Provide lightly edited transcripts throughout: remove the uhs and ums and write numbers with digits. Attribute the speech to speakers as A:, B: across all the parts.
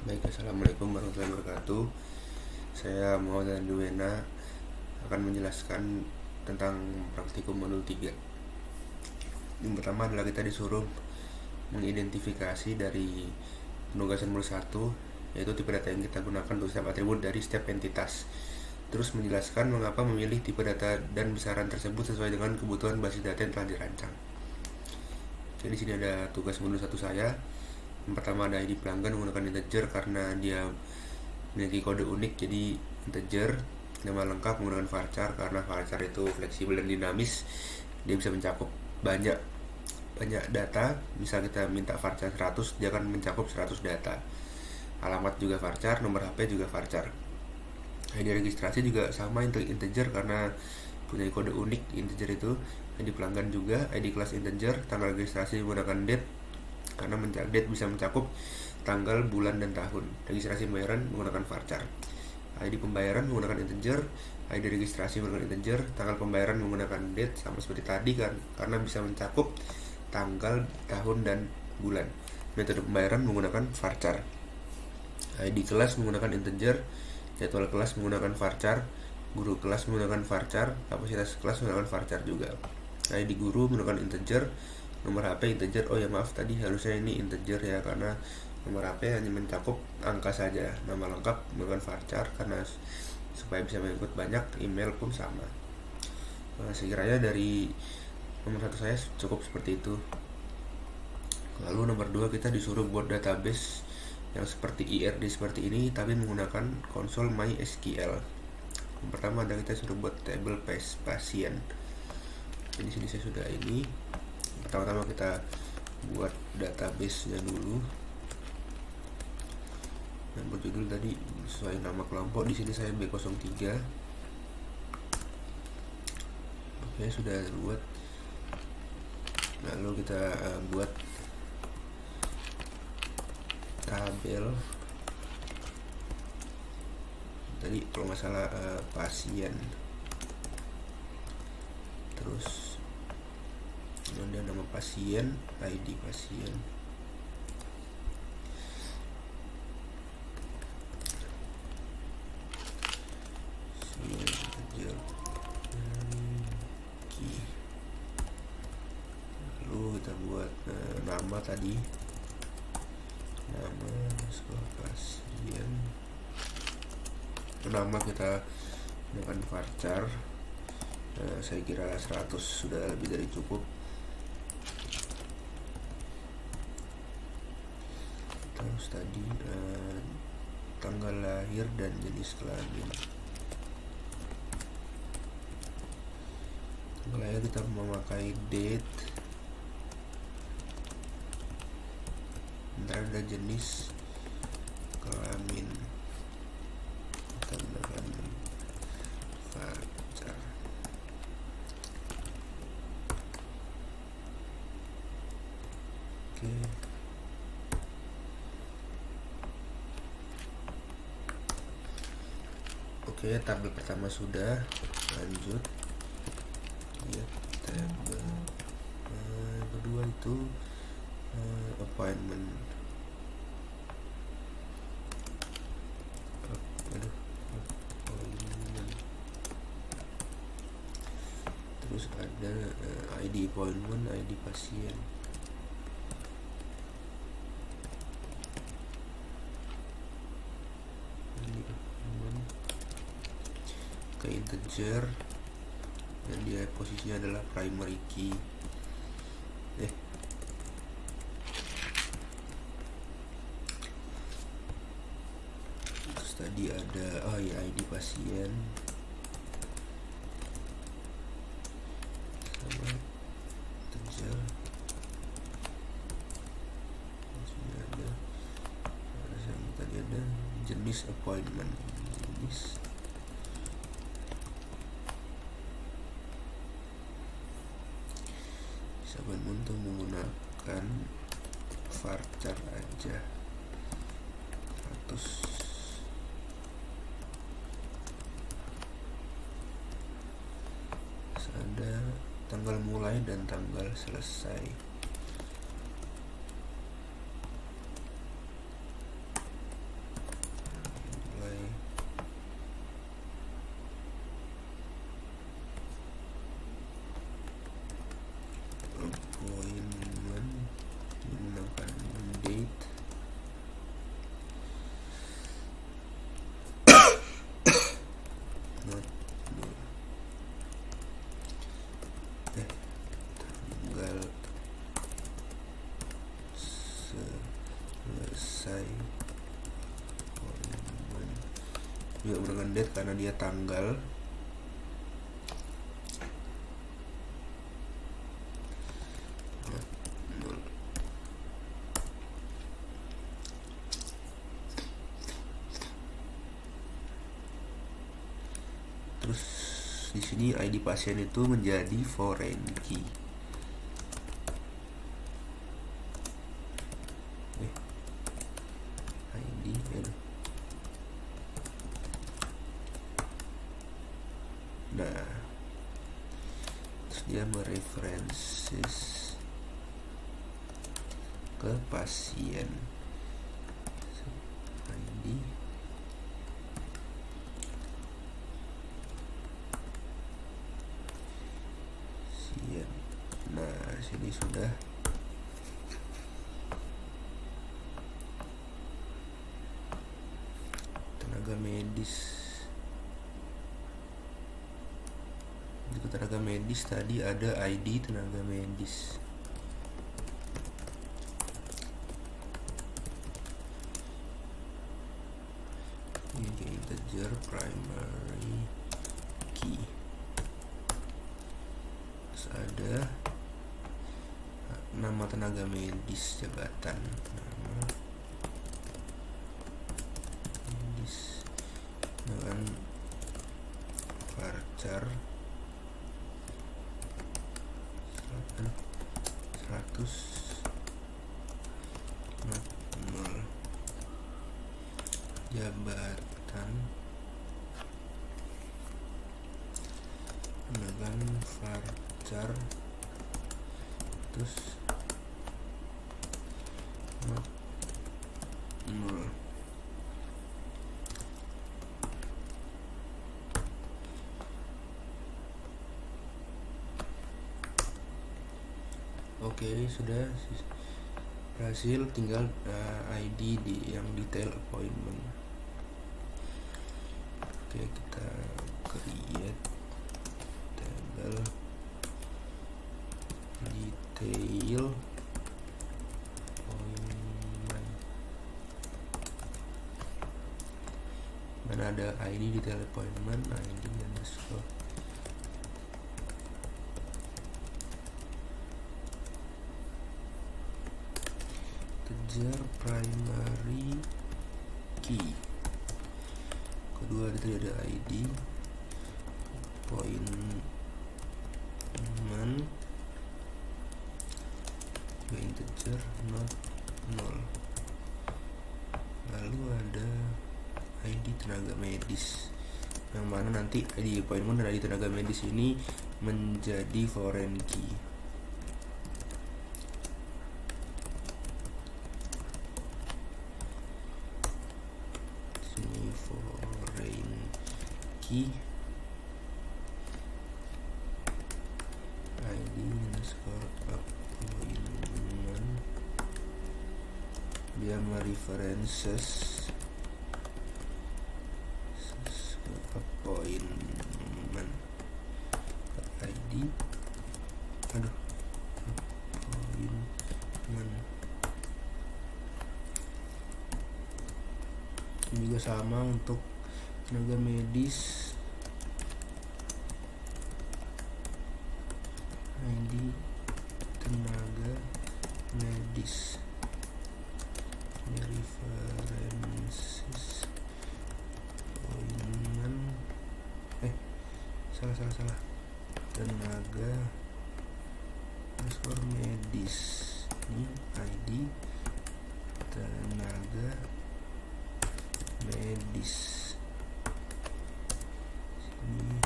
A: Baik, assalamualaikum warahmatullahi wabarakatuh. Saya Muhammad Duwena akan menjelaskan tentang praktikum modul 3. Yang pertama adalah kita disuruh mengidentifikasi dari penugasan modul 1, yaitu tipe data yang kita gunakan untuk setiap atribut dari setiap entitas. Terus menjelaskan mengapa memilih tipe data dan besaran tersebut sesuai dengan kebutuhan basis data yang telah dirancang. Jadi di sini ada tugas modul 1 saya. Yang pertama ada ID pelanggan menggunakan integer karena dia memiliki kode unik, jadi integer. Nama lengkap menggunakan varchar karena varchar itu fleksibel dan dinamis, dia bisa mencakup banyak data. Misal kita minta varchar 100, dia akan mencakup 100 data. Alamat juga varchar, nomor HP juga varchar. ID registrasi juga sama, integer karena punya kode unik integer itu. ID pelanggan juga, ID kelas integer. Tanggal registrasi menggunakan date karena date bisa mencakup tanggal, bulan, dan tahun. Registrasi pembayaran menggunakan varchar. ID pembayaran menggunakan integer, ID registrasi menggunakan integer, tanggal pembayaran menggunakan date sama seperti tadi kan, karena bisa mencakup tanggal, tahun, dan bulan. Metode pembayaran menggunakan varchar. ID kelas menggunakan integer, jadwal kelas menggunakan varchar, guru kelas menggunakan varchar, kapasitas kelas menggunakan varchar juga. ID guru menggunakan integer, nomor HP integer. Oh ya maaf, tadi harusnya ini integer ya, karena nomor HP hanya mencakup angka saja. Nama lengkap menggunakan varchar karena supaya bisa mengikut banyak. Email pun sama. Sekiranya dari nomor 1 saya cukup seperti itu. Lalu nomor 2 kita disuruh buat database yang seperti IRD seperti ini, tapi menggunakan konsol MySQL. Yang pertama ada kita suruh buat table pasien. Jadi sini saya sudah ini. Pertama-tama kita buat database-nya dulu. Dan berjudul tadi sesuai nama kelompok. Di sini saya B03. Oke, sudah buat. Lalu kita buat tabel. Tadi kalau nggak salah pasien. Terus ada nama pasien, ID pasien. Lalu kita buat nama tadi, nama sekolah pasien. Nama kita gunakan varchar. Saya kira 100 sudah lebih dari cukup. Terus tadi tanggal lahir dan jenis kelamin. Tanggal lahir kita memakai date. Ntar ada jenis kelamin, kita gunakan varchar. Oke, tabel pertama sudah. Lanjut ya, tabel kedua itu appointment. Terus ada ID appointment, ID pasien. Ke integer dan dia posisinya adalah primary key. Terus tadi ada ID pasien sama integer. Tadi ada jenis appointment, jenis appointment untuk menggunakan varchar aja 100. Ada tanggal mulai dan tanggal selesai. selesai. Juga dengan date karena dia tanggal. Terus di sini ID pasien itu menjadi foreign key. ID ya. Nah, terus dia mereferences ke pasien ID. Nah, sini sudah tenaga medis. Untuk tenaga medis tadi ada ID tenaga medis. Ini integer primary key. Terus ada nama tenaga medis, jabatan, nama medis dengan varchar 100 0, jabatan dengan varchar terus 0. Oke, sudah berhasil. Tinggal ID yang detail appointment. Oke, kita create table detail appointment. Mana ada ID detail appointment, ID underscore integer primary key. Kedua itu ada ID appointment integer not 0. Lalu ada ID tenaga medis, yang mana nanti ID appointment dan ID tenaga medis ini menjadi foreign key. Sini foreign key ID underscore appointment, dia mereferences appointment ID appointment. Ini juga sama untuk tenaga medis, ID tenaga medis references appointment salah tenaga underscore medis. Ini ID tenaga medis. Sini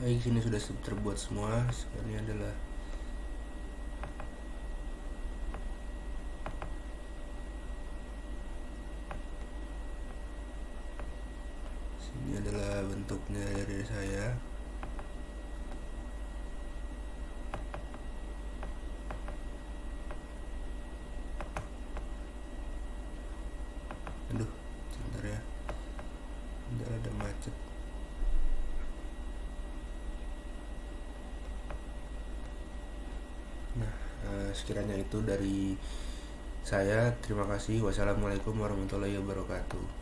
A: baik, sini sudah terbuat semua. Sekarang ini adalah bentuknya dari saya. Aduh, sebentar ya, udah ada macet. Sekiranya itu dari saya. Terima kasih. Wassalamualaikum warahmatullahi wabarakatuh.